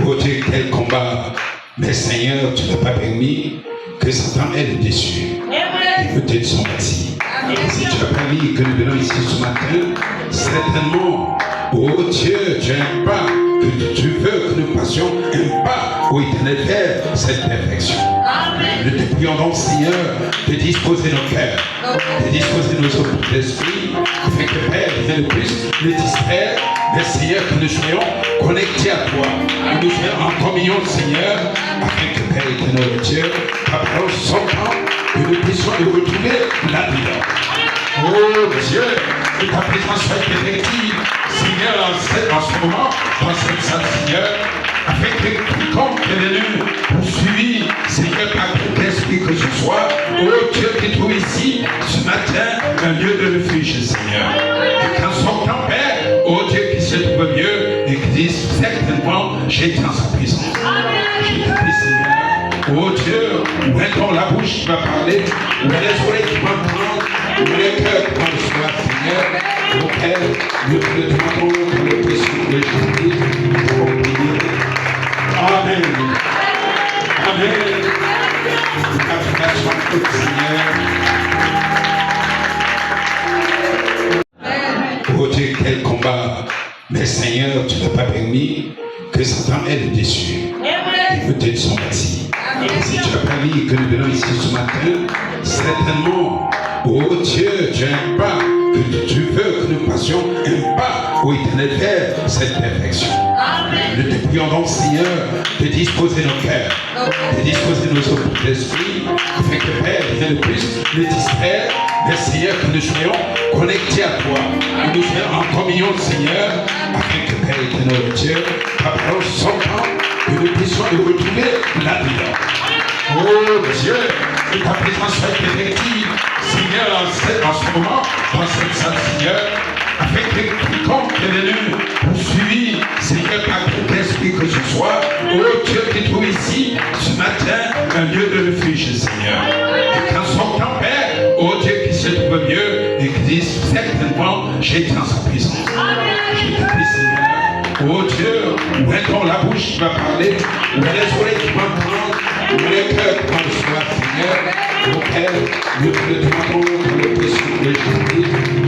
Oh Dieu, quel combat. Mais Seigneur, tu n'as pas permis que Satan ait le dessus. Et peut-être son merci. Si tu as permis que nous venons ici ce matin, certainement, oh Dieu, tu as un pas que tu veux que nous passions, un pas au éternel vers cette perfection. Nous te prions donc, Seigneur, de disposer nos cœurs, de disposer nos esprits, afin que Père, vienne de plus, nous distraire, mais Seigneur, que nous soyons connectés à toi, que nous soyons en communion, Seigneur, afin que Père éternel Dieu, ta parole s'entende, que nous puissions nous retrouver là-dedans. Oh Dieu, que ta présence soit effective, Seigneur, en ce moment, dans cette salle, Seigneur, afin que quiconque est venu poursuivi, Seigneur, par tout esprit que ce soit, oh Dieu qui trouve ici, ce matin, un lieu de refuge, Seigneur. Et qu'en sortant, Père, oh Dieu qui se trouve mieux, et qui dise certainement, j'ai été en sa présence. J'ai été, Seigneur. Oh Dieu, où est-on la bouche qui va parler, où est les oreilles qui vont entendre, où est le cœur qui va recevoir, Seigneur. Oh Père, nous te le demandons dans le précieux de Jésus pour prier. Amen. Amen. La fondation de notre Seigneur. Oh Dieu, quel combat. Mais Seigneur, tu n'as pas permis que Satan ait le dessus. Et peut-être son merci. Si tu as permis que nous venons ici ce matin, certainement, oh Dieu, tu as un pas que tu veux que nous passions, un pas au éternel vers cette perfection. Nous te prions donc, Seigneur, de disposer nos cœurs, de disposer nos esprits, afin que Père, vienne de plus, nous distraire, mais Seigneur, que nous soyons connectés à toi, que nous soyons en communion, Seigneur, afin que Père éternel Dieu, ta parole s'entende, que nous puissions nous retrouver là-dedans. Oh Dieu, que ta présence soit effective, Seigneur, en ce moment, dans cette salle, Seigneur, afin que quiconque est venu poursuivi, Seigneur, par tout esprit que ce soit, oh Dieu qui trouve ici, ce matin, un lieu de refuge, Seigneur. Et qu'en sortant, Père, oh Dieu qui se trouve mieux, et qui dise certainement, j'ai été en sa présence. J'ai été, Seigneur. Oh Dieu, où est-on la bouche qui va parler, où est les oreilles qui vont entendre, où est le cœur qui va recevoir, Seigneur. Oh Père, nous te le demandons dans le précieux de Jésus.